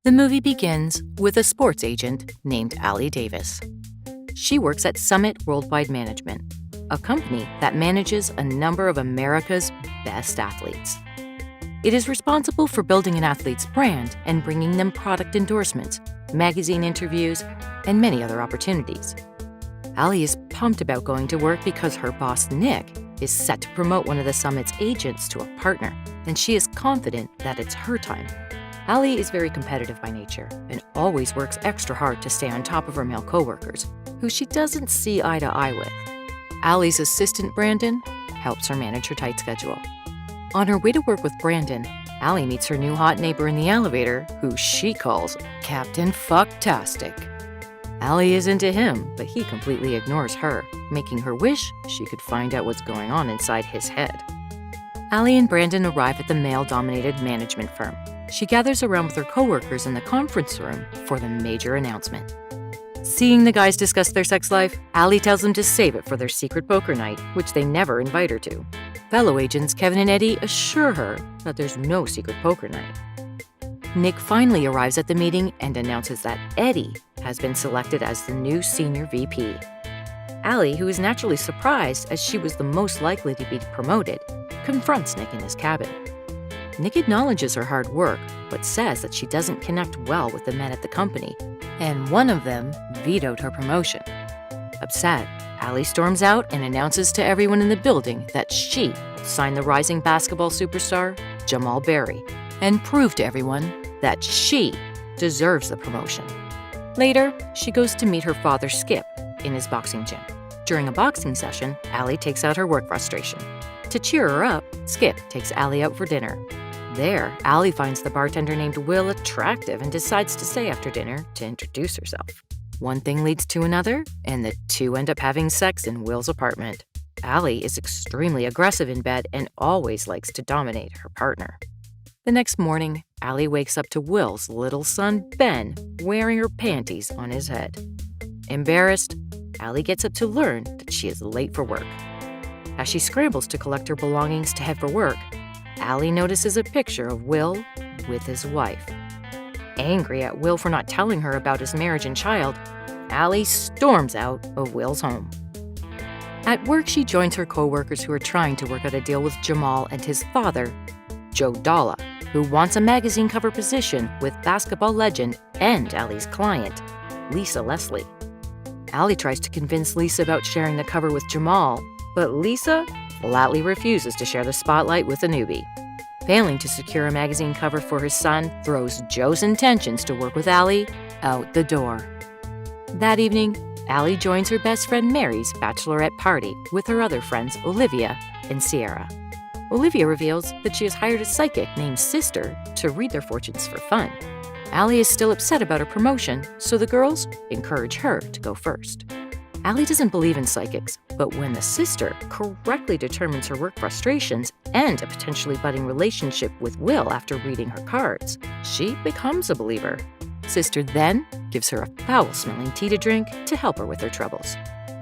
The movie begins with a sports agent named Allie Davis. She works at Summit Worldwide Management, a company that manages a number of America's best athletes. It is responsible for building an athlete's brand and bringing them product endorsements, magazine interviews, and many other opportunities. Allie is pumped about going to work because her boss, Nick, is set to promote one of the Summit's agents to a partner, and she is confident that it's her time. Allie is very competitive by nature and always works extra hard to stay on top of her male coworkers, who she doesn't see eye to eye with. Allie's assistant, Brandon, helps her manage her tight schedule. On her way to work with Brandon, Allie meets her new hot neighbor in the elevator, who she calls Captain Fucktastic. Allie is into him, but he completely ignores her, making her wish she could find out what's going on inside his head. Allie and Brandon arrive at the male-dominated management firm. She gathers around with her coworkers in the conference room for the major announcement. Seeing the guys discuss their sex life, Allie tells them to save it for their secret poker night, which they never invite her to. Fellow agents Kevin and Eddie assure her that there's no secret poker night. Nick finally arrives at the meeting and announces that Eddie has been selected as the new senior VP. Allie, who is naturally surprised as she was the most likely to be promoted, confronts Nick in his cabin. Nick acknowledges her hard work, but says that she doesn't connect well with the men at the company, and one of them vetoed her promotion. Upset, Allie storms out and announces to everyone in the building that she will sign the rising basketball superstar, Jamal Berry, and prove to everyone that she deserves the promotion. Later, she goes to meet her father, Skip, in his boxing gym. During a boxing session, Allie takes out her work frustration. To cheer her up, Skip takes Allie out for dinner. There, Allie finds the bartender named Will attractive and decides to stay after dinner to introduce herself. One thing leads to another, and the two end up having sex in Will's apartment. Allie is extremely aggressive in bed and always likes to dominate her partner. The next morning, Allie wakes up to Will's little son, Ben, wearing her panties on his head. Embarrassed, Allie gets up to learn that she is late for work. As she scrambles to collect her belongings to head for work, Allie notices a picture of Will with his wife. Angry at Will for not telling her about his marriage and child, Allie storms out of Will's home. At work, she joins her coworkers who are trying to work out a deal with Jamal and his father, Joe Dalla, who wants a magazine cover position with basketball legend and Allie's client, Lisa Leslie. Allie tries to convince Lisa about sharing the cover with Jamal, but Lisa flatly refuses to share the spotlight with a newbie. Failing to secure a magazine cover for his son throws Joe's intentions to work with Allie out the door. That evening, Allie joins her best friend Mary's bachelorette party with her other friends Olivia and Sierra. Olivia reveals that she has hired a psychic named Sister to read their fortunes for fun. Allie is still upset about her promotion, so the girls encourage her to go first. Allie doesn't believe in psychics, but when the sister correctly determines her work frustrations and a potentially budding relationship with Will after reading her cards, she becomes a believer. Sister then gives her a foul-smelling tea to drink to help her with her troubles.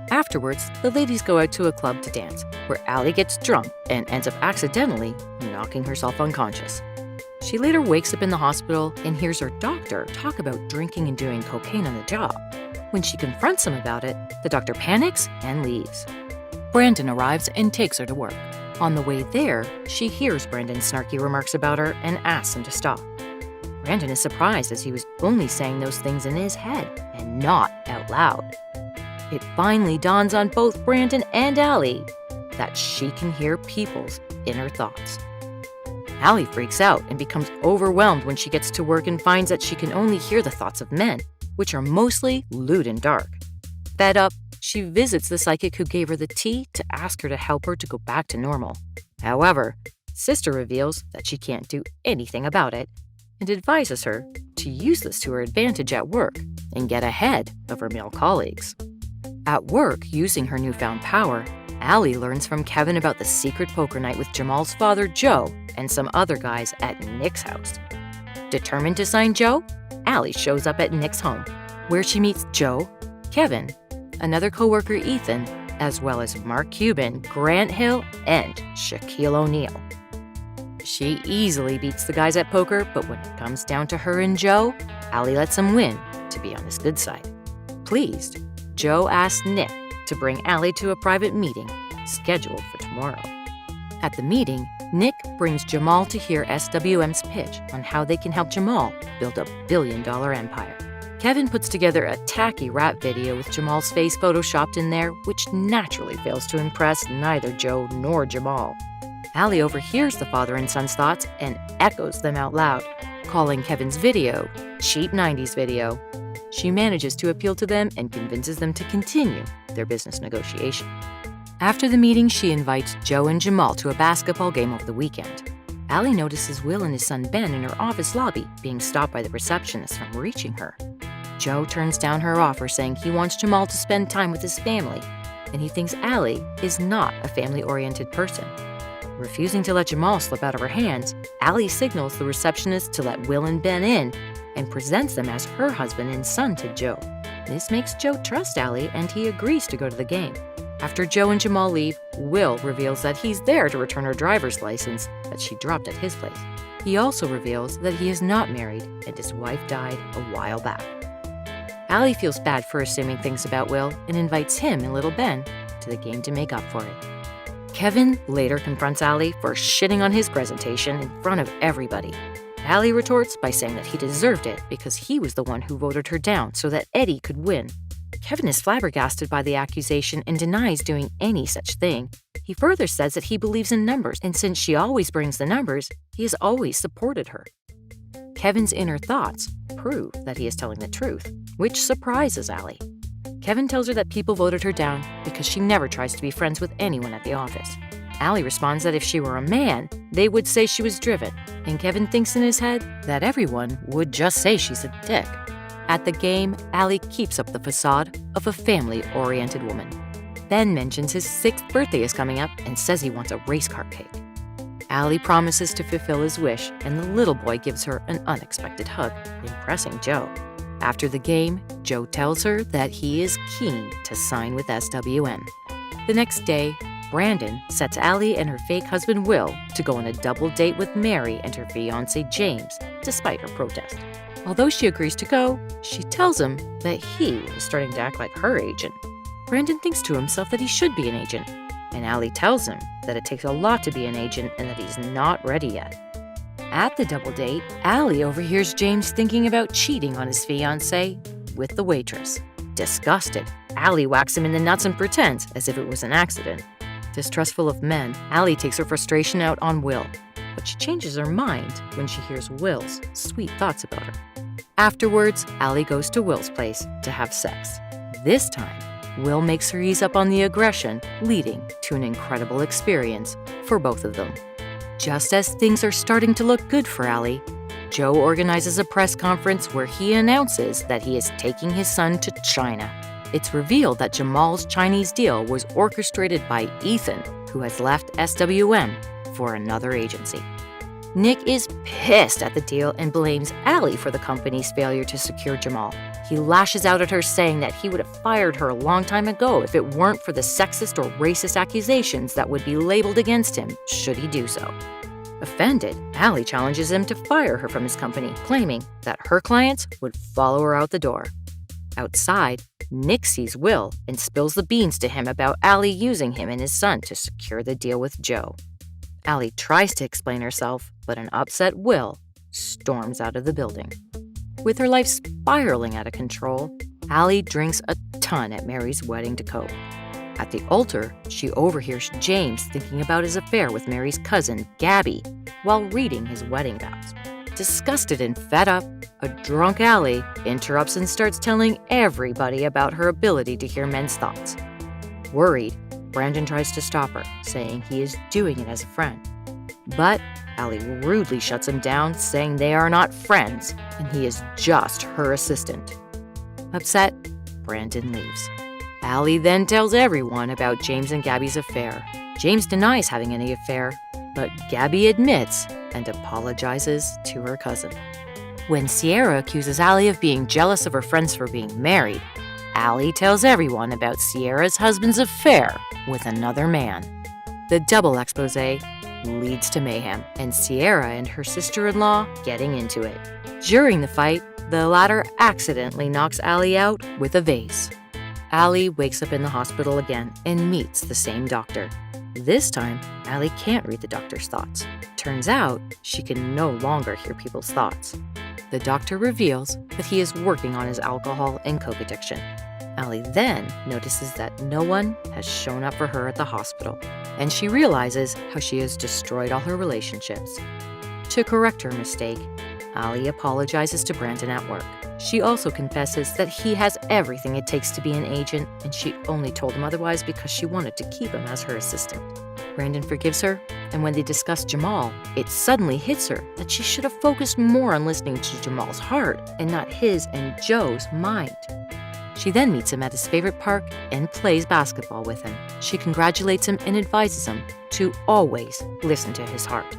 Afterwards, the ladies go out to a club to dance, where Allie gets drunk and ends up accidentally knocking herself unconscious. She later wakes up in the hospital and hears her doctor talk about drinking and doing cocaine on the job. When she confronts him about it, the doctor panics and leaves. Brandon arrives and takes her to work. On the way there, she hears Brandon's snarky remarks about her and asks him to stop. Brandon is surprised as he was only saying those things in his head and not out loud. It finally dawns on both Brandon and Allie that she can hear people's inner thoughts. Allie freaks out and becomes overwhelmed when she gets to work and finds that she can only hear the thoughts of men, which are mostly lewd and dark. Fed up, she visits the psychic who gave her the tea to ask her to help her to go back to normal. However, Sister reveals that she can't do anything about it and advises her to use this to her advantage at work and get ahead of her male colleagues. At work, using her newfound power, Allie learns from Kevin about the secret poker night with Jamal's father, Joe, and some other guys at Nick's house. Determined to sign Joe, Allie shows up at Nick's home, where she meets Joe, Kevin, another coworker, Ethan, as well as Mark Cuban, Grant Hill, and Shaquille O'Neal. She easily beats the guys at poker, but when it comes down to her and Joe, Allie lets him win to be on his good side. Pleased, Joe asks Nick to bring Allie to a private meeting scheduled for tomorrow. At the meeting, Nick brings Jamal to hear SWM's pitch on how they can help Jamal build a billion-dollar empire. Kevin puts together a tacky rap video with Jamal's face photoshopped in there, which naturally fails to impress neither Joe nor Jamal. Allie overhears the father and son's thoughts and echoes them out loud, calling Kevin's video cheap 90s video. She manages to appeal to them and convinces them to continue their business negotiation. After the meeting, she invites Joe and Jamal to a basketball game over the weekend. Allie notices Will and his son Ben in her office lobby being stopped by the receptionist from reaching her. Joe turns down her offer, saying he wants Jamal to spend time with his family, and he thinks Allie is not a family-oriented person. Refusing to let Jamal slip out of her hands, Allie signals the receptionist to let Will and Ben in and presents them as her husband and son to Joe. This makes Joe trust Allie, and he agrees to go to the game. After Joe and Jamal leave, Will reveals that he's there to return her driver's license that she dropped at his place. He also reveals that he is not married and his wife died a while back. Allie feels bad for assuming things about Will and invites him and little Ben to the game to make up for it. Kevin later confronts Allie for shitting on his presentation in front of everybody. Allie retorts by saying that he deserved it because he was the one who voted her down so that Eddie could win. Kevin is flabbergasted by the accusation and denies doing any such thing. He further says that he believes in numbers, and since she always brings the numbers, he has always supported her. Kevin's inner thoughts prove that he is telling the truth, which surprises Allie. Kevin tells her that people voted her down because she never tries to be friends with anyone at the office. Allie responds that if she were a man, they would say she was driven, and Kevin thinks in his head that everyone would just say she's a dick. At the game, Allie keeps up the facade of a family-oriented woman. Ben mentions his 6th birthday is coming up and says he wants a race car cake. Allie promises to fulfill his wish, and the little boy gives her an unexpected hug, impressing Joe. After the game, Joe tells her that he is keen to sign with SWM. The next day, Brandon sets Allie and her fake husband Will to go on a double date with Mary and her fiancé James, despite her protest. Although she agrees to go, she tells him that he is starting to act like her agent. Brandon thinks to himself that he should be an agent, and Allie tells him that it takes a lot to be an agent and that he's not ready yet. At the double date, Allie overhears James thinking about cheating on his fiancée with the waitress. Disgusted, Allie whacks him in the nuts and pretends as if it was an accident. Distrustful of men, Allie takes her frustration out on Will, but she changes her mind when she hears Will's sweet thoughts about her. Afterwards, Allie goes to Will's place to have sex. This time, Will makes her ease up on the aggression, leading to an incredible experience for both of them. Just as things are starting to look good for Allie, Joe organizes a press conference where he announces that he is taking his son to China. It's revealed that Jamal's Chinese deal was orchestrated by Ethan, who has left SWM for another agency. Nick is pissed at the deal and blames Allie for the company's failure to secure Jamal. He lashes out at her, saying that he would have fired her a long time ago if it weren't for the sexist or racist accusations that would be labeled against him should he do so. Offended, Allie challenges him to fire her from his company, claiming that her clients would follow her out the door. Outside, Nick sees Will and spills the beans to him about Allie using him and his son to secure the deal with Joe. Allie tries to explain herself, but an upset Will storms out of the building. With her life spiraling out of control, Allie drinks a ton at Mary's wedding to cope. At the altar, she overhears James thinking about his affair with Mary's cousin, Gabby, while reading his wedding vows. Disgusted and fed up, a drunk Allie interrupts and starts telling everybody about her ability to hear men's thoughts. Worried, Brandon tries to stop her, saying he is doing it as a friend. But Allie rudely shuts him down, saying they are not friends and he is just her assistant. Upset, Brandon leaves. Allie then tells everyone about James and Gabby's affair. James denies having any affair, but Gabby admits and apologizes to her cousin. When Sierra accuses Allie of being jealous of her friends for being married, Allie tells everyone about Sierra's husband's affair with another man. The double expose leads to mayhem and Sierra and her sister-in-law getting into it. During the fight, the latter accidentally knocks Allie out with a vase. Allie wakes up in the hospital again and meets the same doctor. This time, Allie can't read the doctor's thoughts. Turns out, she can no longer hear people's thoughts. The doctor reveals that he is working on his alcohol and coke addiction. Allie then notices that no one has shown up for her at the hospital, and she realizes how she has destroyed all her relationships. To correct her mistake, Allie apologizes to Brandon at work. She also confesses that he has everything it takes to be an agent, and she only told him otherwise because she wanted to keep him as her assistant. Brandon forgives her, and when they discuss Jamal, it suddenly hits her that she should have focused more on listening to Jamal's heart and not his and Joe's mind. She then meets him at his favorite park and plays basketball with him. She congratulates him and advises him to always listen to his heart.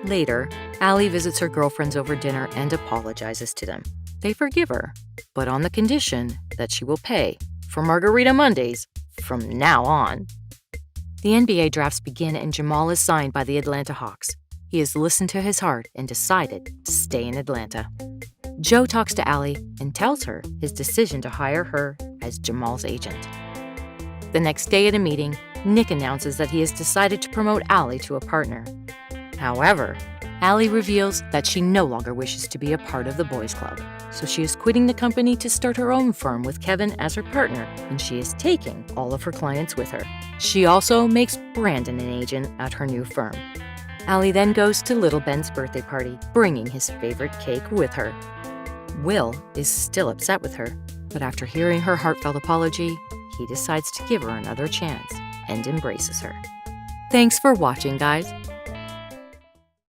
Later, Allie visits her girlfriends over dinner and apologizes to them. They forgive her, but on the condition that she will pay for Margarita Mondays from now on. The NBA drafts begin and Jamal is signed by the Atlanta Hawks. He has listened to his heart and decided to stay in Atlanta. Joe talks to Allie and tells her his decision to hire her as Jamal's agent. The next day at a meeting, Nick announces that he has decided to promote Allie to a partner. However, Allie reveals that she no longer wishes to be a part of the boys' club, so she is quitting the company to start her own firm with Kevin as her partner, and she is taking all of her clients with her. She also makes Brandon an agent at her new firm. Allie then goes to Little Ben's birthday party, bringing his favorite cake with her. Will is still upset with her, but after hearing her heartfelt apology, he decides to give her another chance and embraces her. Thanks for watching, guys.